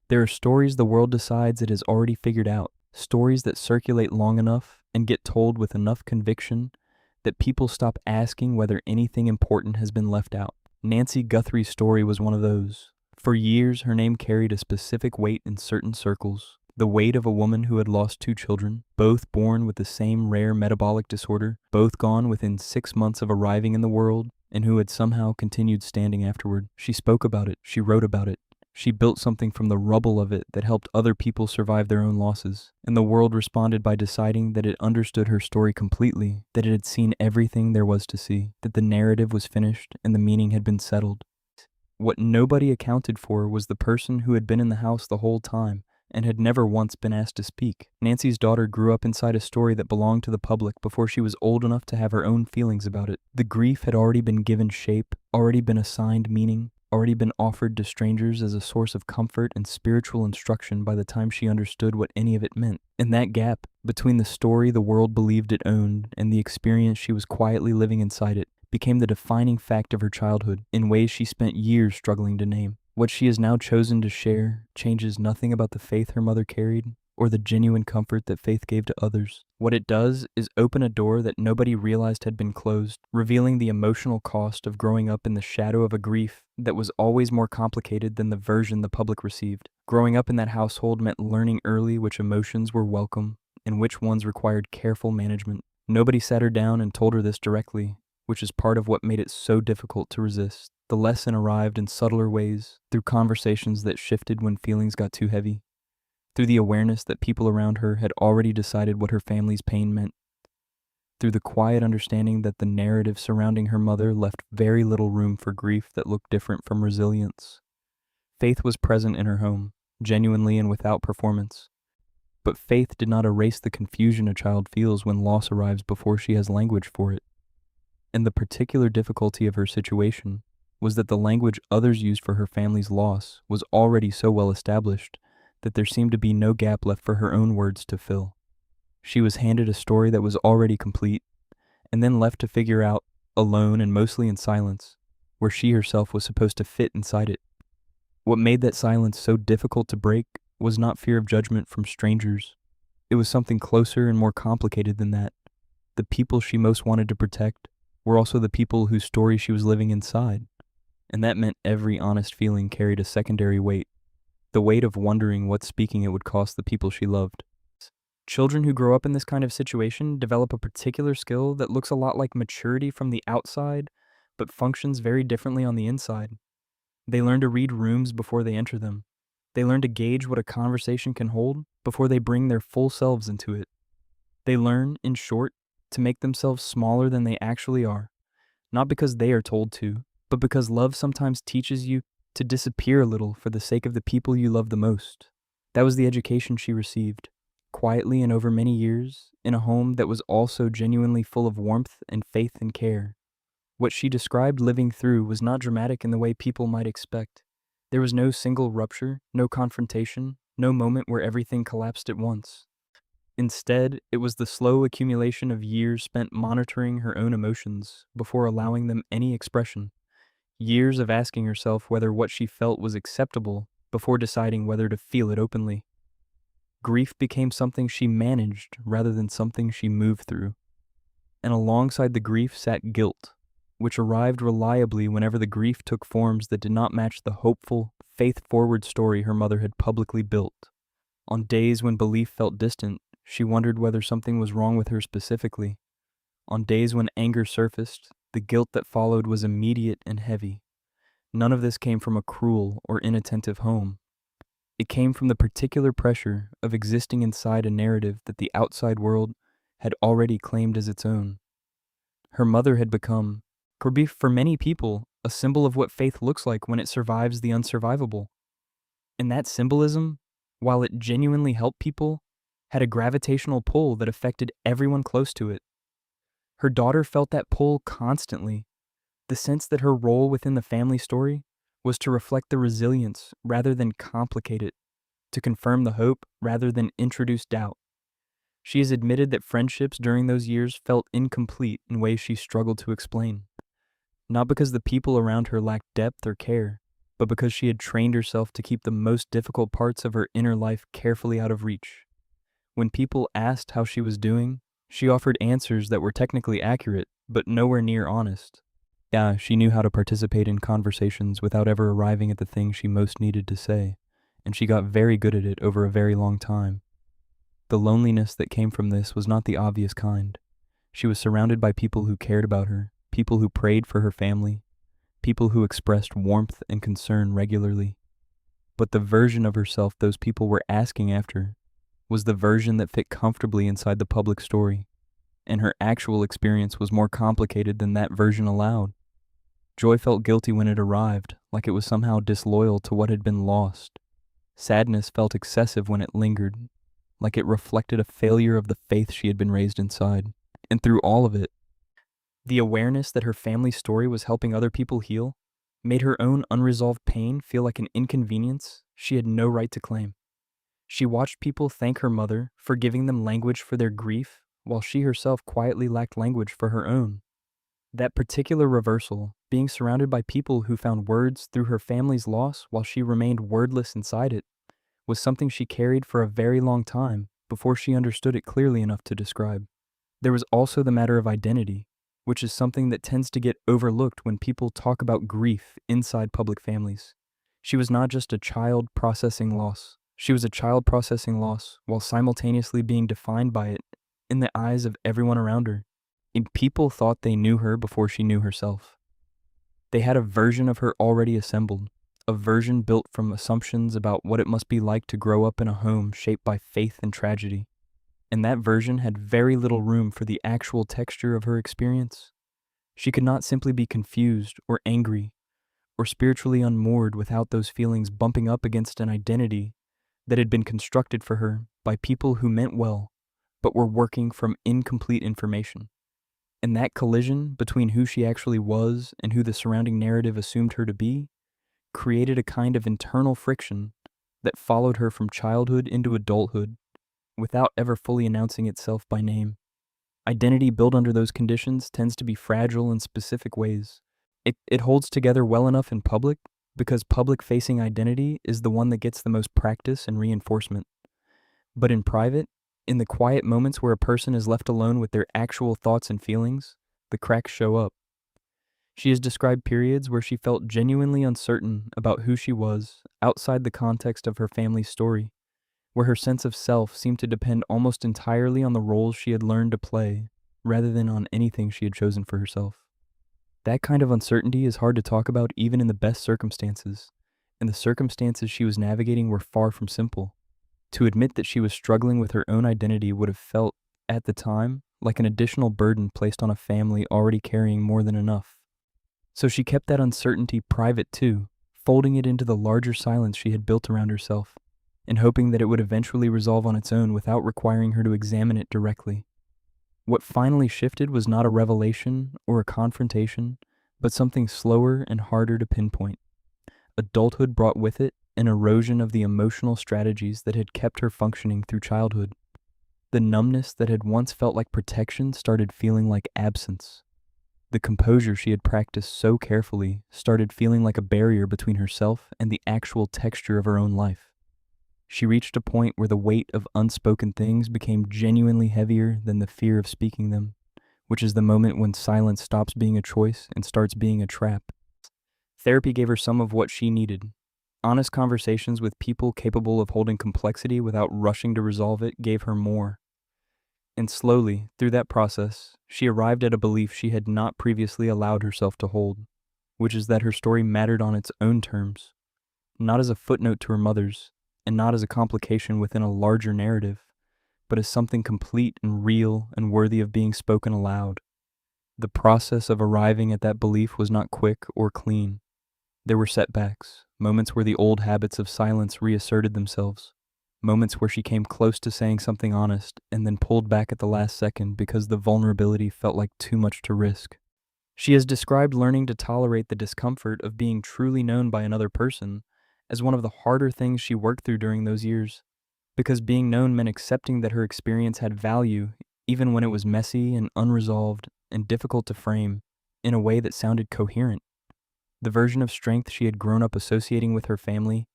There are stories the world decides it has already figured out, stories that circulate long enough and get told with enough conviction that people stop asking whether anything important has been left out. Nancy Guthrie's story was one of those. For years, her name carried a specific weight in certain circles, the weight of a woman who had lost two children, both born with the same rare metabolic disorder, both gone within 6 months of arriving in the world, and who had somehow continued standing afterward. She spoke about it, she wrote about it, she built something from the rubble of it that helped other people survive their own losses, and the world responded by deciding that it understood her story completely, that it had seen everything there was to see, that the narrative was finished and the meaning had been settled. What nobody accounted for was the person who had been in the house the whole time and had never once been asked to speak. Nancy's daughter grew up inside a story that belonged to the public before she was old enough to have her own feelings about it. The grief had already been given shape, already been assigned meaning, already been offered to strangers as a source of comfort and spiritual instruction by the time she understood what any of it meant. And that gap, between the story the world believed it owned and the experience she was quietly living inside it, became the defining fact of her childhood in ways she spent years struggling to name. What she has now chosen to share changes nothing about the faith her mother carried or the genuine comfort that faith gave to others. What it does is open a door that nobody realized had been closed, revealing the emotional cost of growing up in the shadow of a grief that was always more complicated than the version the public received. Growing up in that household meant learning early which emotions were welcome and which ones required careful management. Nobody sat her down and told her this directly, which is part of what made it so difficult to resist. The lesson arrived in subtler ways, through conversations that shifted when feelings got too heavy, through the awareness that people around her had already decided what her family's pain meant, through the quiet understanding that the narrative surrounding her mother left very little room for grief that looked different from resilience. Faith was present in her home, genuinely and without performance. But faith did not erase the confusion a child feels when loss arrives before she has language for it. And the particular difficulty of her situation was that the language others used for her family's loss was already so well established that there seemed to be no gap left for her own words to fill. She was handed a story that was already complete, and then left to figure out, alone and mostly in silence, where she herself was supposed to fit inside it. What made that silence so difficult to break was not fear of judgment from strangers. It was something closer and more complicated than that. The people she most wanted to protect were also the people whose story she was living inside, and that meant every honest feeling carried a secondary weight, the weight of wondering what speaking it would cost the people she loved. Children who grow up in this kind of situation develop a particular skill that looks a lot like maturity from the outside, but functions very differently on the inside. They learn to read rooms before they enter them. They learn to gauge what a conversation can hold before they bring their full selves into it. They learn, in short, to make themselves smaller than they actually are, not because they are told to, but because love sometimes teaches you to disappear a little for the sake of the people you love the most. That was the education she received, quietly and over many years, in a home that was also genuinely full of warmth and faith and care. What she described living through was not dramatic in the way people might expect. There was no single rupture, no confrontation, no moment where everything collapsed at once. Instead, it was the slow accumulation of years spent monitoring her own emotions before allowing them any expression. Years of asking herself whether what she felt was acceptable before deciding whether to feel it openly. Grief became something she managed rather than something she moved through. And alongside the grief sat guilt, which arrived reliably whenever the grief took forms that did not match the hopeful, faith-forward story her mother had publicly built. On days when belief felt distant, she wondered whether something was wrong with her specifically. On days when anger surfaced, the guilt that followed was immediate and heavy. None of this came from a cruel or inattentive home. It came from the particular pressure of existing inside a narrative that the outside world had already claimed as its own. Her mother had become, for many people, a symbol of what faith looks like when it survives the unsurvivable. And that symbolism, while it genuinely helped people, had a gravitational pull that affected everyone close to it. Her daughter felt that pull constantly, the sense that her role within the family story was to reflect the resilience rather than complicate it, to confirm the hope rather than introduce doubt. She has admitted that friendships during those years felt incomplete in ways she struggled to explain. Not because the people around her lacked depth or care, but because she had trained herself to keep the most difficult parts of her inner life carefully out of reach. When people asked how she was doing, she offered answers that were technically accurate, but nowhere near honest. Yeah, she knew how to participate in conversations without ever arriving at the thing she most needed to say, and she got very good at it over a very long time. The loneliness that came from this was not the obvious kind. She was surrounded by people who cared about her, people who prayed for her family, people who expressed warmth and concern regularly. But the version of herself those people were asking after was the version that fit comfortably inside the public story, and her actual experience was more complicated than that version allowed. Joy felt guilty when it arrived, like it was somehow disloyal to what had been lost. Sadness felt excessive when it lingered, like it reflected a failure of the faith she had been raised inside. And through all of it, the awareness that her family's story was helping other people heal made her own unresolved pain feel like an inconvenience she had no right to claim. She watched people thank her mother for giving them language for their grief, while she herself quietly lacked language for her own. That particular reversal, being surrounded by people who found words through her family's loss while she remained wordless inside it, was something she carried for a very long time before she understood it clearly enough to describe. There was also the matter of identity, which is something that tends to get overlooked when people talk about grief inside public families. She was not just a child processing loss. She was a child processing loss while simultaneously being defined by it in the eyes of everyone around her. And people thought they knew her before she knew herself. They had a version of her already assembled, a version built from assumptions about what it must be like to grow up in a home shaped by faith and tragedy. And that version had very little room for the actual texture of her experience. She could not simply be confused or angry or spiritually unmoored without those feelings bumping up against an identity that had been constructed for her by people who meant well, but were working from incomplete information. And that collision between who she actually was and who the surrounding narrative assumed her to be created a kind of internal friction that followed her from childhood into adulthood without ever fully announcing itself by name. Identity built under those conditions tends to be fragile in specific ways. It holds together well enough in public because public-facing identity is the one that gets the most practice and reinforcement. But in private, in the quiet moments where a person is left alone with their actual thoughts and feelings, the cracks show up. She has described periods where she felt genuinely uncertain about who she was outside the context of her family's story, where her sense of self seemed to depend almost entirely on the roles she had learned to play, rather than on anything she had chosen for herself. That kind of uncertainty is hard to talk about even in the best circumstances, and the circumstances she was navigating were far from simple. To admit that she was struggling with her own identity would have felt, at the time, like an additional burden placed on a family already carrying more than enough. So she kept that uncertainty private too, folding it into the larger silence she had built around herself, and hoping that it would eventually resolve on its own without requiring her to examine it directly. What finally shifted was not a revelation or a confrontation, but something slower and harder to pinpoint. Adulthood brought with it an erosion of the emotional strategies that had kept her functioning through childhood. The numbness that had once felt like protection started feeling like absence. The composure she had practiced so carefully started feeling like a barrier between herself and the actual texture of her own life. She reached a point where the weight of unspoken things became genuinely heavier than the fear of speaking them, which is the moment when silence stops being a choice and starts being a trap. Therapy gave her some of what she needed. Honest conversations with people capable of holding complexity without rushing to resolve it gave her more. And slowly, through that process, she arrived at a belief she had not previously allowed herself to hold, which is that her story mattered on its own terms, not as a footnote to her mother's, and not as a complication within a larger narrative, but as something complete and real and worthy of being spoken aloud. The process of arriving at that belief was not quick or clean. There were setbacks, moments where the old habits of silence reasserted themselves, moments where she came close to saying something honest and then pulled back at the last second because the vulnerability felt like too much to risk. She has described learning to tolerate the discomfort of being truly known by another person as one of the harder things she worked through during those years, because being known meant accepting that her experience had value even when it was messy and unresolved and difficult to frame in a way that sounded coherent. The version of strength she had grown up associating with her family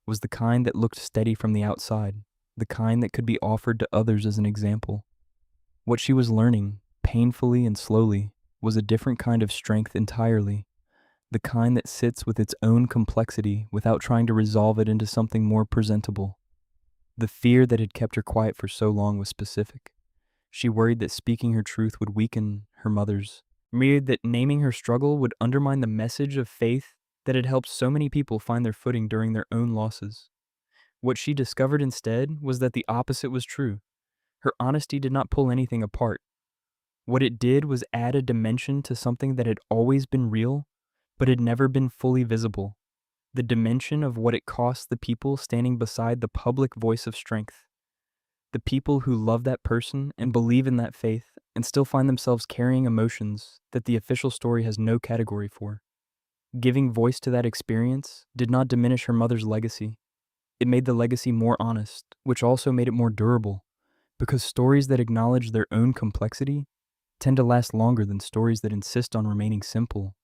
was the kind that looked steady from the outside, the kind that could be offered to others as an example. What she was learning, painfully and slowly, was a different kind of strength entirely, the kind that sits with its own complexity without trying to resolve it into something more presentable. The fear that had kept her quiet for so long was specific. She worried that speaking her truth would weaken her mother's, worried that naming her struggle would undermine the message of faith that had helped so many people find their footing during their own losses. What she discovered instead was that the opposite was true. Her honesty did not pull anything apart. What it did was add a dimension to something that had always been real, but had never been fully visible. The dimension of what it cost the people standing beside the public voice of strength. The people who love that person and believe in that faith and still find themselves carrying emotions that the official story has no category for. Giving voice to that experience did not diminish her mother's legacy. It made the legacy more honest, which also made it more durable, because stories that acknowledge their own complexity tend to last longer than stories that insist on remaining simple.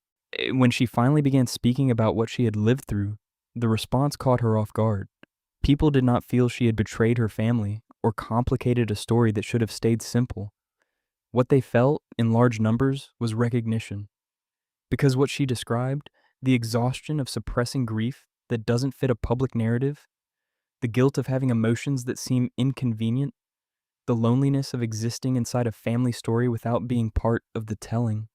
When she finally began speaking about what she had lived through, the response caught her off guard. People did not feel she had betrayed her family or complicated a story that should have stayed simple. What they felt, in large numbers, was recognition. Because what she described, the exhaustion of suppressing grief that doesn't fit a public narrative, the guilt of having emotions that seem inconvenient, the loneliness of existing inside a family story without being part of the telling,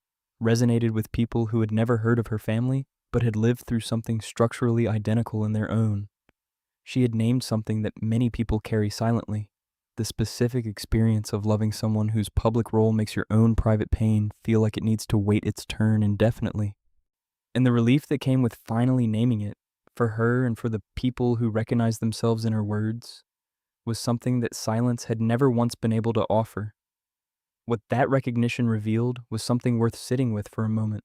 resonated with people who had never heard of her family but had lived through something structurally identical in their own. She had named something that many people carry silently, the specific experience of loving someone whose public role makes your own private pain feel like it needs to wait its turn indefinitely. And the relief that came with finally naming it, for her and for the people who recognized themselves in her words, was something that silence had never once been able to offer. What that recognition revealed was something worth sitting with for a moment.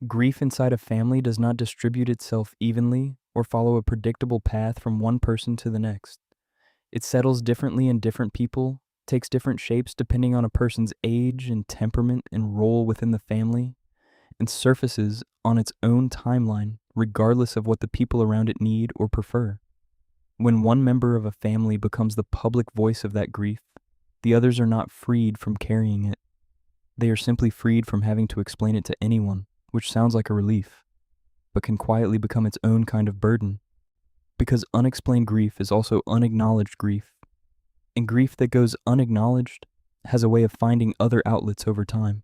Grief inside a family does not distribute itself evenly or follow a predictable path from one person to the next. It settles differently in different people, takes different shapes depending on a person's age and temperament and role within the family, and surfaces on its own timeline regardless of what the people around it need or prefer. When one member of a family becomes the public voice of that grief, the others are not freed from carrying it. They are simply freed from having to explain it to anyone, which sounds like a relief, but can quietly become its own kind of burden. Because unexplained grief is also unacknowledged grief, and grief that goes unacknowledged has a way of finding other outlets over time.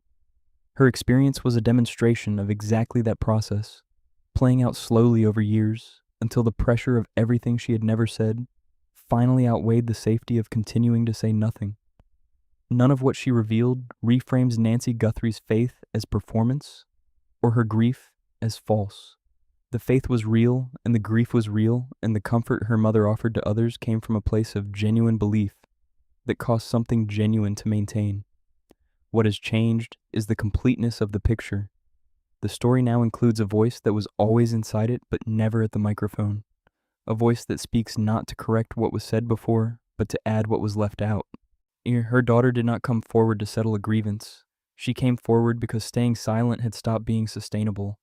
Her experience was a demonstration of exactly that process, playing out slowly over years until the pressure of everything she had never said finally outweighed the safety of continuing to say nothing. None of what she revealed reframes Nancy Guthrie's faith as performance or her grief as false. The faith was real, and the grief was real, and the comfort her mother offered to others came from a place of genuine belief that cost something genuine to maintain. What has changed is the completeness of the picture. The story now includes a voice that was always inside it but never at the microphone. A voice that speaks not to correct what was said before, but to add what was left out. Her daughter did not come forward to settle a grievance. She came forward because staying silent had stopped being sustainable,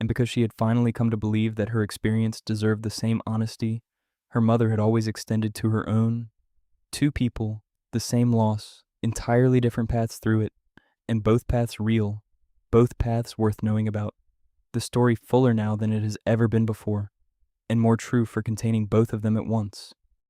and because she had finally come to believe that her experience deserved the same honesty her mother had always extended to her own. Two people, the same loss, entirely different paths through it, and both paths real, both paths worth knowing about. The story fuller now than it has ever been before, and more true for containing both of them at once.